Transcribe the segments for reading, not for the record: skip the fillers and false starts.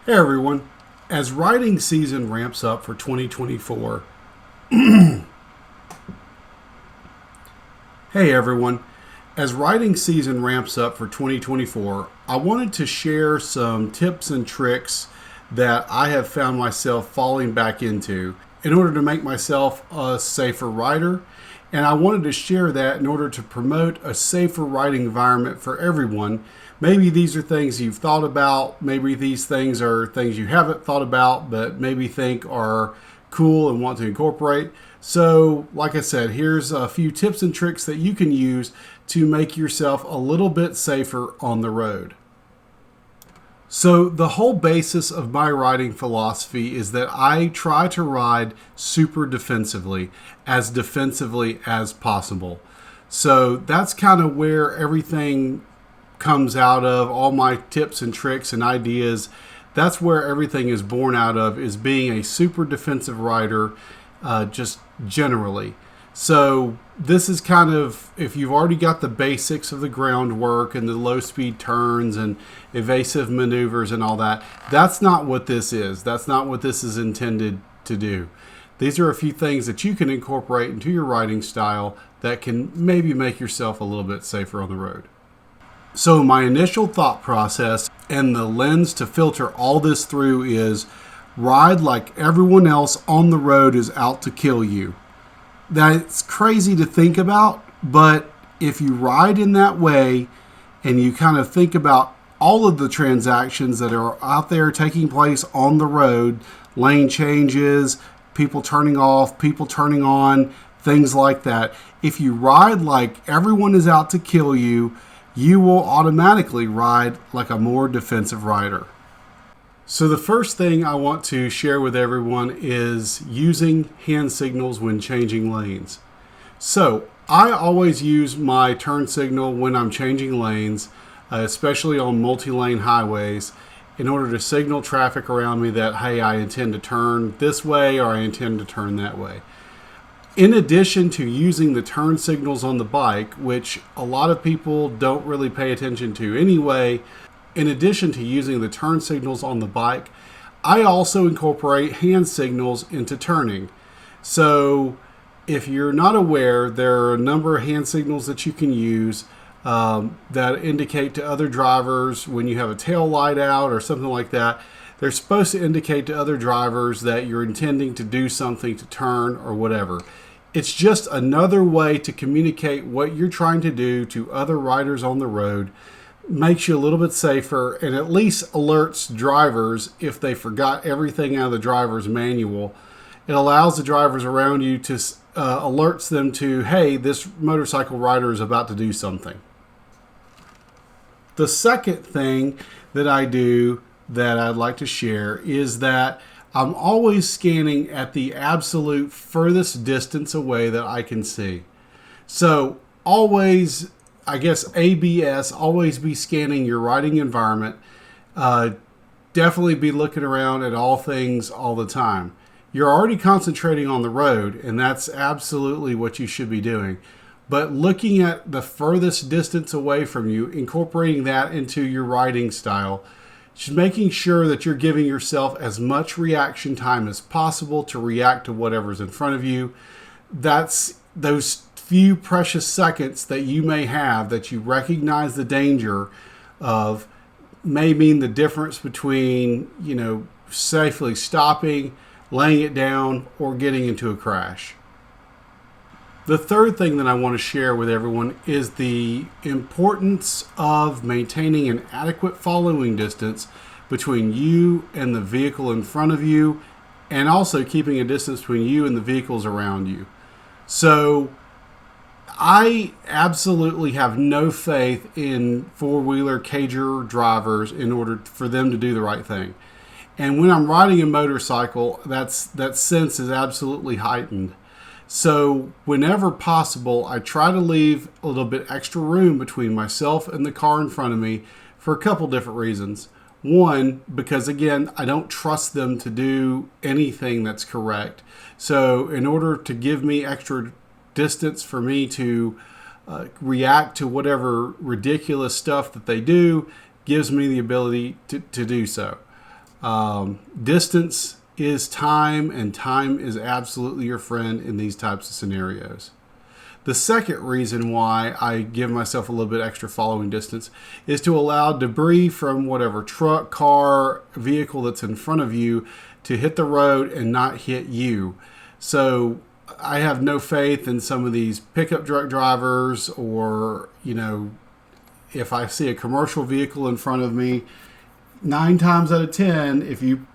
Hey everyone, as riding season ramps up for 2024, hey everyone, as riding season ramps up for 2024, I wanted to share some tips and tricks that I have found myself falling back into in order to make myself a safer rider. And I wanted to share that in order to promote a safer riding environment for everyone. Maybe these are things you've thought about. Maybe these things are things you haven't thought about, but maybe think are cool and want to incorporate. So, like I said, here's a few tips and tricks that you can use to make yourself a little bit safer on the road. So, the whole basis of my riding philosophy is that I try to ride super defensively as possible. So, that's kind of where everything comes out of. All my tips and tricks and ideas, that's where everything is born out of, is being a super defensive rider, just generally. So this is kind of, if you've already got the basics of the groundwork and the low speed turns and evasive maneuvers and all that, that's not what this is. That's not what this is intended to do. These are a few things that you can incorporate into your riding style that can maybe make yourself a little bit safer on the road. So my initial thought process and the lens to filter all this through is ride like everyone else on the road is out to kill you. That's crazy to think about, but if you ride in that way and you kind of think about all of the transactions that are out there taking place on the road, lane changes, people turning off, people turning on, things like that. If you ride like everyone is out to kill you, you will automatically ride like a more defensive rider. So the first thing I want to share with everyone is using hand signals when changing lanes. So I always use my turn signal when I'm changing lanes, especially on multi-lane highways, in order to signal traffic around me that, hey, I intend to turn this way or I intend to turn that way. In addition to using the turn signals on the bike, which a lot of people don't really pay attention to anyway, in addition to using the turn signals on the bike, I also incorporate hand signals into turning. So if you're not aware, there are a number of hand signals that you can use that indicate to other drivers when you have a tail light out or something like that. They're supposed to indicate to other drivers that you're intending to do something, to turn or whatever. It's just another way to communicate what you're trying to do to other riders on the road. Makes you a little bit safer and at least alerts drivers if they forgot everything out of the driver's manual. It allows the drivers around you to alerts them to, hey, this motorcycle rider is about to do something. The second thing that I do that I'd like to share is that I'm always scanning at the absolute furthest distance away that I can see. So always, I guess ABS, always be scanning your riding environment. Definitely be looking around at all things all the time. You're already concentrating on the road, and that's absolutely what you should be doing. But looking at the furthest distance away from you, incorporating that into your riding style, just making sure that you're giving yourself as much reaction time as possible to react to whatever's in front of you. That's those few precious seconds that you may have that you recognize the danger of may mean the difference between, safely stopping, laying it down, or getting into a crash. The third thing that I want to share with everyone is the importance of maintaining an adequate following distance between you and the vehicle in front of you, and also keeping a distance between you and the vehicles around you. So I absolutely have no faith in four-wheeler cager drivers in order for them to do the right thing. And when I'm riding a motorcycle, that sense is absolutely heightened. So whenever possible, I try to leave a little bit extra room between myself and the car in front of me for a couple different reasons. One, because again, I don't trust them to do anything that's correct. So in order to give me extra distance for me to react to whatever ridiculous stuff that they do, gives me the ability to do so. Distance is time, and time is absolutely your friend in these types of scenarios. The second reason why I give myself a little bit extra following distance is to allow debris from whatever truck, car, vehicle that's in front of you to hit the road and not hit you. So I have no faith in some of these pickup truck drivers, or, if I see a commercial vehicle in front of me, 9 times out of 10, if you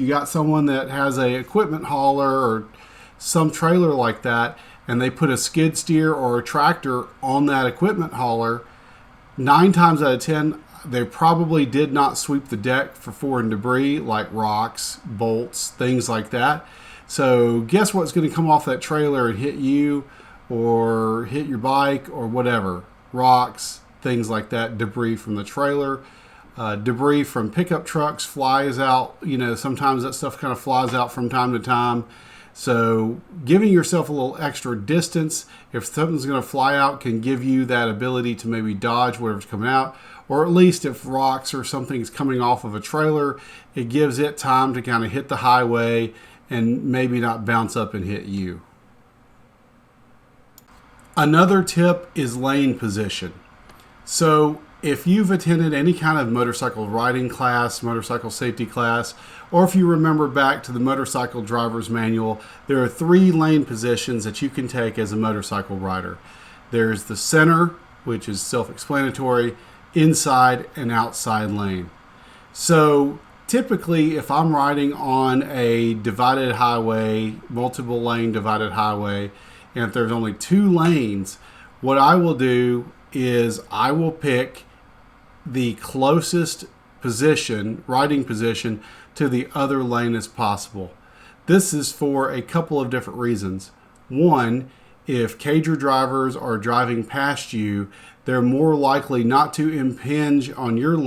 got someone that has a equipment hauler or some trailer like that, and they put a skid steer or a tractor on that equipment hauler, 9 times out of 10, they probably did not sweep the deck for foreign debris like rocks, bolts, things like that. So guess what's going to come off that trailer and hit you or hit your bike or whatever? Rocks, things like that, debris from the trailer. Debris from pickup trucks flies out. Sometimes that stuff kind of flies out from time to time. So giving yourself a little extra distance, if something's going to fly out, can give you that ability to maybe dodge whatever's coming out. Or at least if rocks or something's coming off of a trailer, it gives it time to kind of hit the highway and maybe not bounce up and hit you. Another tip is lane position. So if you've attended any kind of motorcycle riding class, motorcycle safety class, or if you remember back to the motorcycle driver's manual, there are 3 lane positions that you can take as a motorcycle rider. There's the center, which is self-explanatory, inside and outside lane. So typically, if I'm riding on a divided highway, multiple lane divided highway, and if there's only 2 lanes, what I will do is I will pick the closest position, riding position, to the other lane as possible. This is for a couple of different reasons. One, if cager drivers are driving past you, they're more likely not to impose on your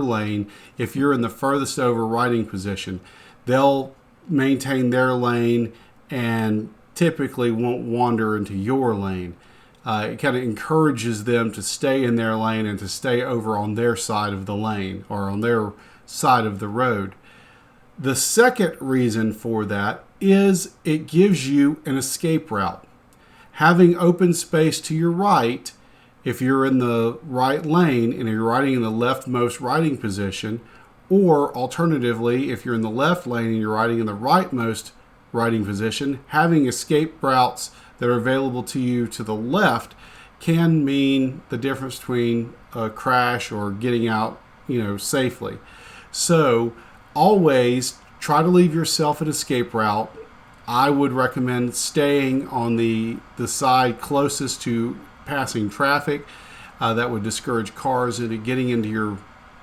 lane if you're in the furthest over riding position. They'll maintain their lane and typically won't wander into your lane. It kind of encourages them to stay in their lane and to stay over on their side of the lane or on their side of the road. The second reason for that is it gives you an escape route. Having open space to your right, if you're in the right lane and you're riding in the leftmost riding position, or alternatively, if you're in the left lane and you're riding in the rightmost riding position, having escape routes that are available to you to the left can mean the difference between a crash or getting out, safely. So always try to leave yourself an escape route. I would recommend staying on the side closest to passing traffic. That would discourage cars into getting into your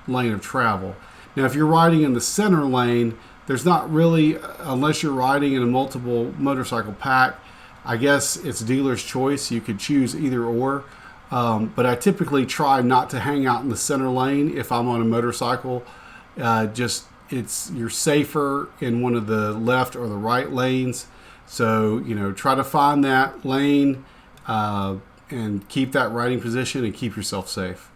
lane of travel. Now, if you're riding in the center lane, there's not really, unless you're riding in a multiple motorcycle pack, I guess it's dealer's choice. You could choose either or. But I typically try not to hang out in the center lane if I'm on a motorcycle. You're safer in one of the left or the right lanes. So, try to find that lane and keep that riding position and keep yourself safe.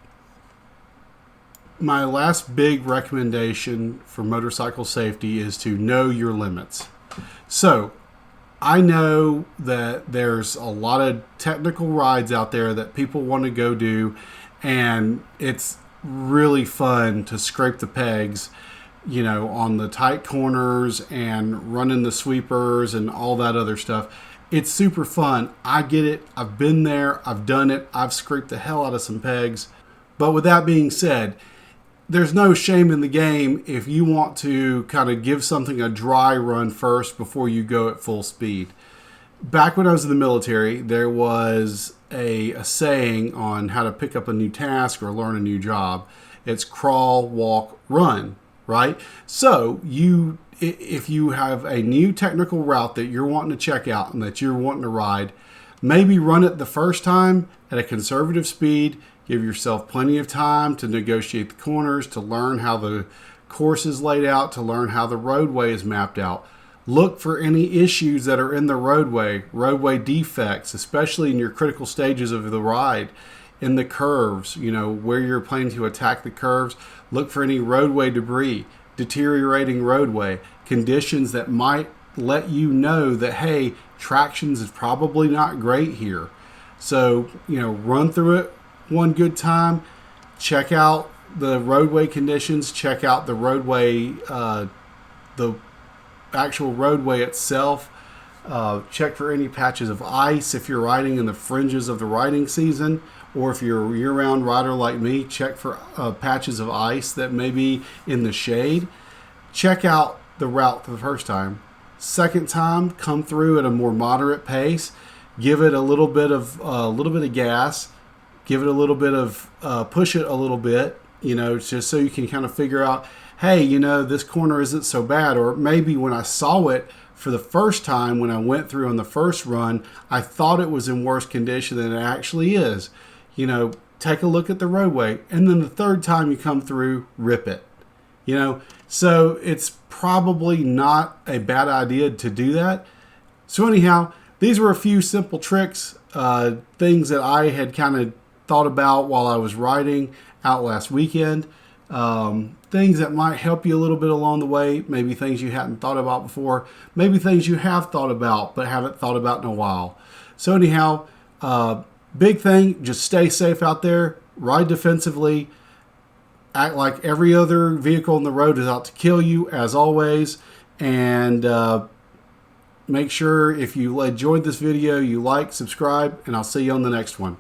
My last big recommendation for motorcycle safety is to know your limits. So, I know that there's a lot of technical rides out there that people want to go do, and it's really fun to scrape the pegs, on the tight corners and running the sweepers and all that other stuff. It's super fun. I get it. I've been there. I've done it. I've scraped the hell out of some pegs. But with that being said, there's no shame in the game if you want to kind of give something a dry run first before you go at full speed. Back when I was in the military, there was a saying on how to pick up a new task or learn a new job. It's crawl, walk, run, right? So if you have a new technical route that you're wanting to check out and that you're wanting to ride, maybe run it the first time at a conservative speed. Give yourself plenty of time to negotiate the corners, to learn how the course is laid out, to learn how the roadway is mapped out. Look for any issues that are in the roadway defects, especially in your critical stages of the ride. in the curves, where you're planning to attack the curves. Look for any roadway debris, deteriorating roadway, conditions that might let you know that, hey, tractions is probably not great here. So, run through it one good time, check out the roadway conditions, check out the roadway, the actual roadway itself. Check for any patches of ice if you're riding in the fringes of the riding season, or if you're a year-round rider like me, check for patches of ice that may be in the shade. Check out the route for the first time. Second time, come through at a more moderate pace. Give it a little bit of gas. Give it a little bit of push it a little bit. Just so you can kind of figure out, hey, this corner isn't so bad. Or maybe when I saw it for the first time, when I went through on the first run, I thought it was in worse condition than it actually is. Take a look at the roadway, and then the third time you come through, rip it. So it's probably not a bad idea to do that. So anyhow, these were a few simple tricks, things that I had kind of thought about while I was riding out last weekend. Things that might help you a little bit along the way, maybe things you hadn't thought about before, maybe things you have thought about but haven't thought about in a while. So anyhow, big thing, just stay safe out there, ride defensively, act like every other vehicle on the road is out to kill you, as always, and make sure if you enjoyed this video, you like, subscribe, and I'll see you on the next one.